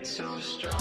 so strong.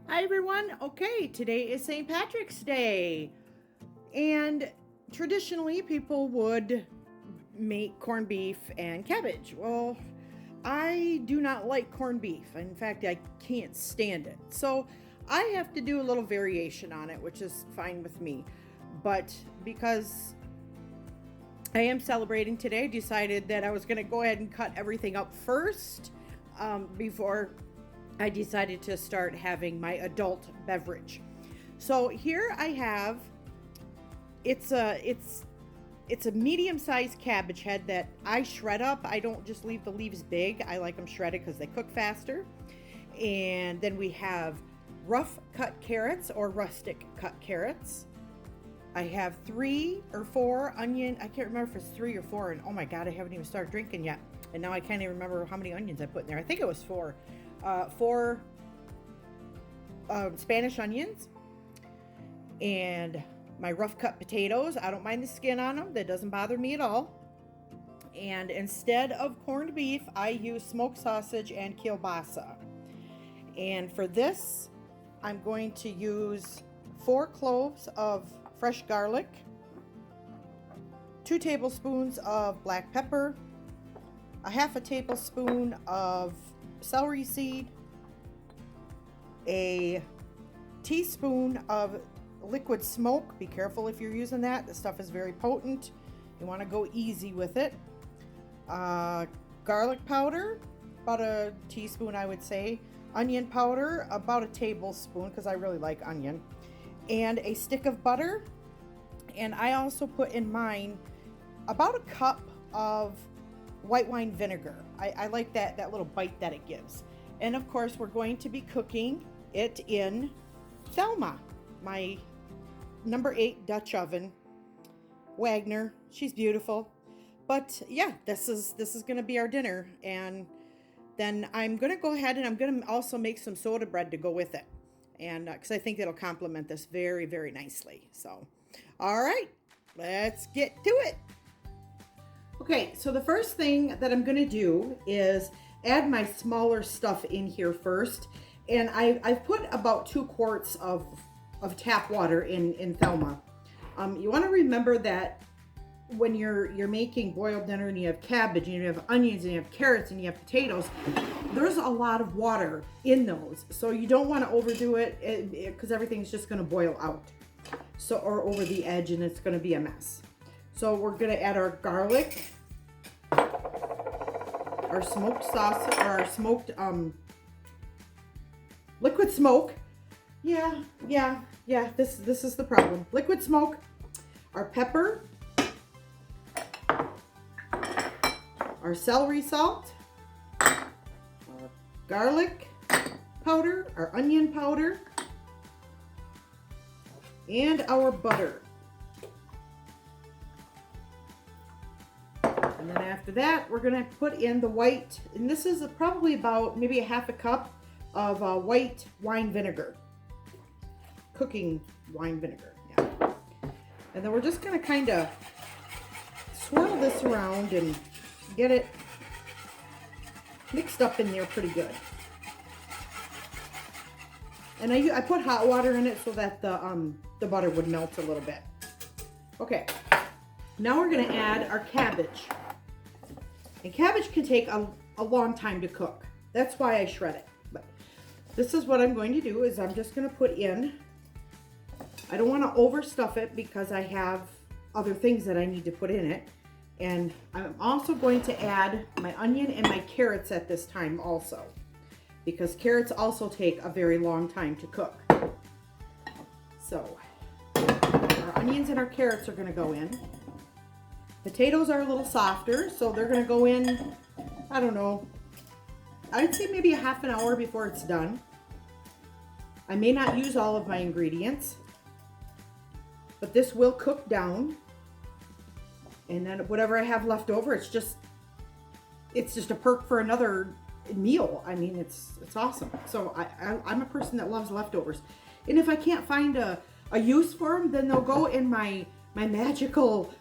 Hi everyone. Okay, today is St. Patrick's Day. And traditionally people would make corned beef and cabbage. Well, I do not like corned beef. In fact, I can't stand it. So I have to do a little variation on it, which is fine with me. But because I am celebrating today, I decided that I was going to go ahead and cut everything up first before I decided to start having my adult beverage. So here I have, it's a medium-sized cabbage head that I shred up. I don't just leave the leaves big. I like them shredded because they cook faster. And then we have rough cut carrots or rustic cut carrots. I have 3 or 4 onion. I can't remember if it's 3 or 4. And oh my God, I haven't even started drinking yet. And now I can't even remember how many onions I put in there. I think it was 4. 4 Spanish onions, and my rough cut potatoes. I don't mind the skin on them. That doesn't bother me at all. And instead of corned beef, I use smoked sausage and kielbasa. And for this, I'm going to use 4 cloves of fresh garlic, 2 tablespoons of black pepper, a half a tablespoon of celery seed, a teaspoon of liquid smoke. Be careful if you're using that. This stuff is very potent. You want to go easy with it. Garlic powder, about a teaspoon, I would say. Onion powder, about a tablespoon, because I really like onion. And a stick of butter. And I also put in mine about a cup of white wine vinegar. I like that little bite that it gives. And of course, we're going to be cooking it in Thelma, my number 8 Dutch oven. Wagner, she's beautiful. But yeah, this is going to be our dinner. And then I'm going to go ahead and I'm going to also make some soda bread to go with it. And because I think it'll complement this very, very nicely. So, all right, let's get to it. Okay, so the first thing that I'm going to do is add my smaller stuff in here first. And I've put about 2 quarts of tap water in Thelma. You want to remember that when you're making boiled dinner and you have cabbage and you have onions and you have carrots and you have potatoes, there's a lot of water in those. So you don't want to overdo it because everything's just going to boil out. So, or over the edge, and it's going to be a mess. So we're going to add our garlic, our smoked sauce, or our smoked liquid smoke. Yeah, this is the problem. Liquid smoke, our pepper, our celery salt, our garlic powder, our onion powder, and our butter. And then after that, we're gonna put in the white, and this is probably about maybe a half a cup of white wine vinegar, cooking wine vinegar, yeah. And then we're just gonna kind of swirl this around and get it mixed up in there pretty good. And I put hot water in it so that the butter would melt a little bit. Okay, now we're gonna add our cabbage. And cabbage can take a long time to cook. That's why I shred it. But this is what I'm going to do is I'm just going to put in, I don't want to overstuff it because I have other things that I need to put in it. And I'm also going to add my onion and my carrots at this time also, because carrots also take a very long time to cook. So our onions and our carrots are going to go in. Potatoes are a little softer, so they're going to go in, I don't know, I'd say maybe a half an hour before it's done. I may not use all of my ingredients, but this will cook down. And then whatever I have left over, it's just a perk for another meal. I mean, it's awesome. So I'm a person that loves leftovers. And if I can't find a a use for them, then they'll go in my magical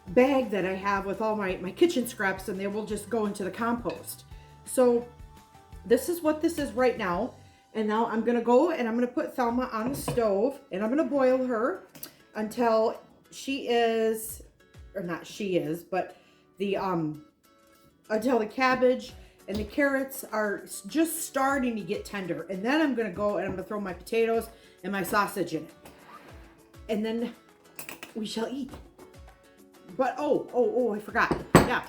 bag that I have with all my kitchen scraps, and they will just go into the compost. So this is what this is right now. And now I'm gonna go and I'm gonna put Thelma on the stove, and I'm gonna boil her until she is, or not she is, but the until the cabbage and the carrots are just starting to get tender. And then I'm gonna go and I'm gonna throw my potatoes and my sausage in it. And then we shall eat. But I forgot. Yeah.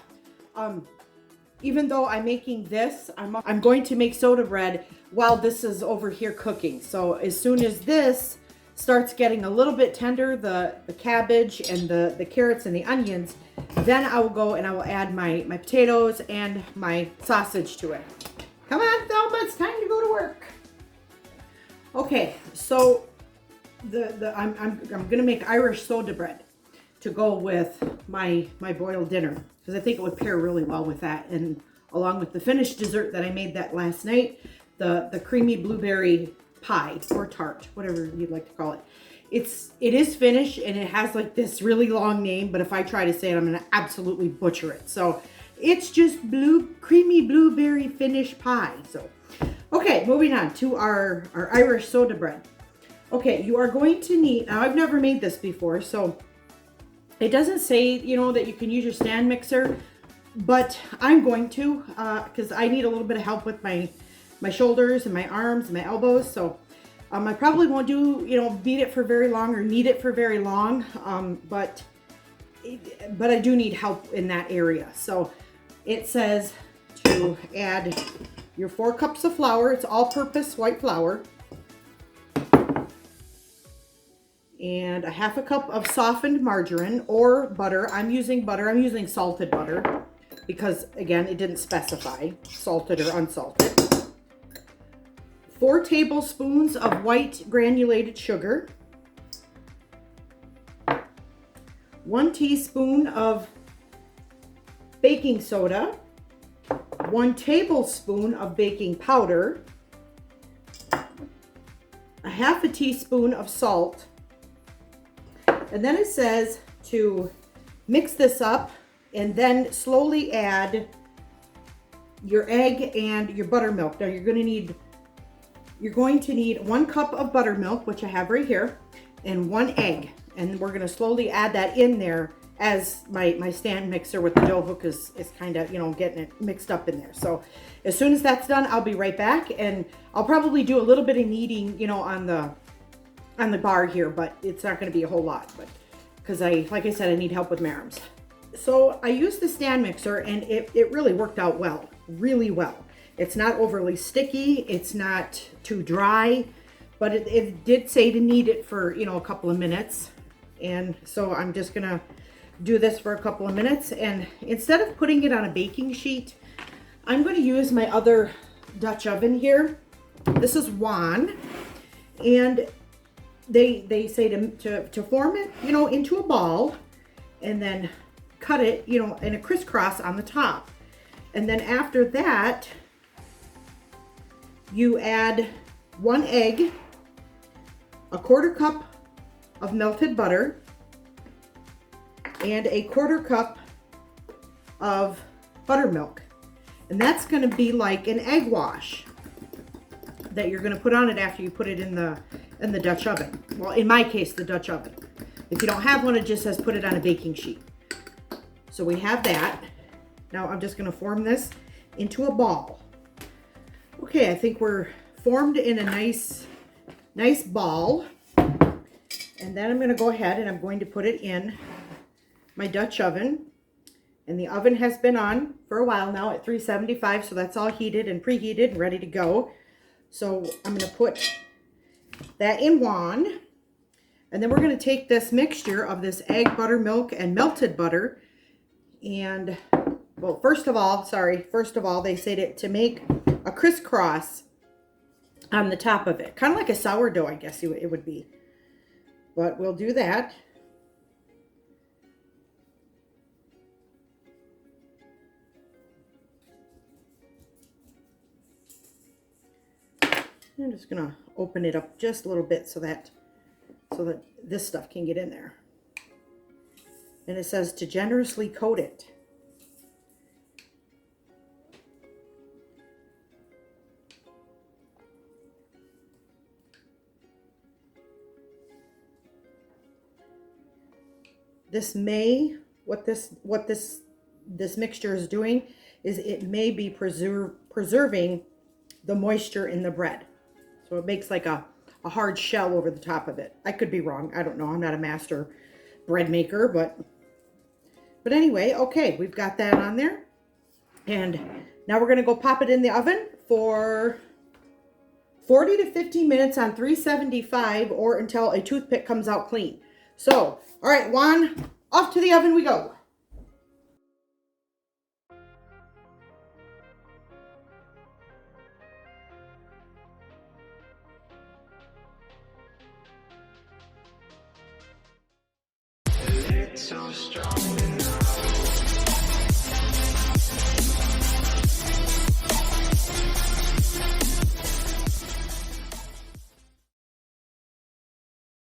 Even though I'm making this, I'm going to make soda bread while this is over here cooking. So as soon as this starts getting a little bit tender, the cabbage and the carrots and the onions, then I will go and I will add my potatoes and my sausage to it. Come on, Thelma, it's time to go to work. Okay, so I'm gonna make Irish soda bread to go with my boiled dinner, because I think it would pair really well with that, and along with the finished dessert that I made that last night, the creamy blueberry pie or tart, whatever you'd like to call it. It is finished, and it has like this really long name, but if I try to say it, I'm gonna absolutely butcher it. So it's just creamy blueberry finished pie. So okay, moving on to our Irish soda bread. Okay, you are going to need, now I've never made this before, so it doesn't say, that you can use your stand mixer, but I'm going to, because I need a little bit of help with my shoulders and my arms and my elbows. So I probably won't beat it for very long or knead it for very long, but I do need help in that area. So it says to add your 4 cups of flour. It's all-purpose white flour. And a 1/2 cup of softened margarine or butter. I'm using butter. I'm using salted butter because, again, it didn't specify salted or unsalted. 4 tablespoons of white granulated sugar. 1 teaspoon of baking soda. 1 tablespoon of baking powder. A 1/2 teaspoon of salt. And then it says to mix this up and then slowly add your egg and your buttermilk. Now you're going to need 1 cup of buttermilk, which I have right here, and 1 egg. And we're going to slowly add that in there as my stand mixer with the dough hook is kind of, getting it mixed up in there. So as soon as that's done, I'll be right back, and I'll probably do a little bit of kneading, on the bar here, but it's not going to be a whole lot, but because like I said, I need help with my arms. So I used the stand mixer, and it really worked out well, really well. It's not overly sticky, it's not too dry, but it did say to knead it for, a couple of minutes. And so I'm just gonna do this for a couple of minutes, and instead of putting it on a baking sheet, I'm going to use my other Dutch oven here. This is Juan, and they say to form it, into a ball, and then cut it, in a crisscross on the top. And then after that, you add 1 egg, a 1/4 cup of melted butter, and a 1/4 cup of buttermilk. And that's going to be like an egg wash that you're going to put on it after you put it in the Dutch oven. Well, in my case, the Dutch oven. If you don't have one, it just says put it on a baking sheet. So we have that. Now I'm just going to form this into a ball. Okay, I think we're formed in a nice ball. And then I'm going to go ahead and I'm going to put it in my Dutch oven. And the oven has been on for a while now at 375, so that's all heated and preheated and ready to go. So I'm going to put that in Juan. And then we're going to take this mixture of this egg, buttermilk, and melted butter. And, well, first of all, they say to make a crisscross on the top of it. Kind of like a sourdough, I guess it would be. But we'll do that. I'm just going to open it up just a little bit so that so that this stuff can get in there. And it says to generously coat it. What this mixture is doing is it may be preserving the moisture in the bread. So it makes like a hard shell over the top of it. I could be wrong. I don't know. I'm not a master bread maker, but anyway, okay, we've got that on there. And now we're going to go pop it in the oven for 40 to 50 minutes on 375 or until a toothpick comes out clean. So, all right, Juan, off to the oven we go. So strong.